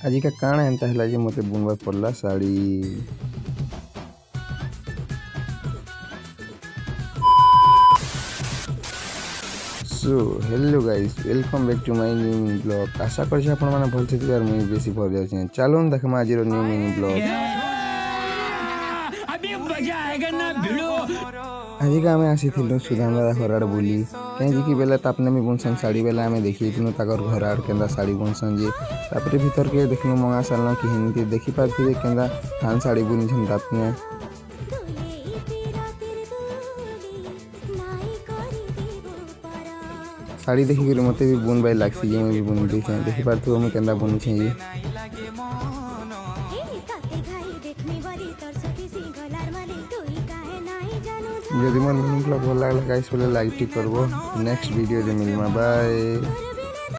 आज का काଣା एंता है जे मते बुनवा पड़ला sari. So hello guys, welcome back to my new mini blog. आशा कर आपण माने भल से थिबार मुई बेसी भल जाउछे। चलो देखमा आज रो न्यू मिनी ब्लॉग। अभी मजा आएगा ना भिड़ो। आज का हमें आसी थिलु सुधांगरा घराड़ बुली कहीं कि बेला तापने में बुनसन साड़ी बेला हमें देखी थिनु ताकर घराड़ केंदा साड़ी बुनसन जे तापरे भीतर के देखनु मंगा सालन कि हिंदी देखि पारथिबे केंदा थान साड़ी बुनिछन तापने साड़ी देखि के मते भी बुन बाई लागसी जे मैं भी बुन देछे देखि पारथु हम केंदा बुनिछे जे यदि मन ब्लॉग भल लागला गाइस बोले लाइक टिक करबो। नेक्स्ट वीडियो जे मिलमा बाय।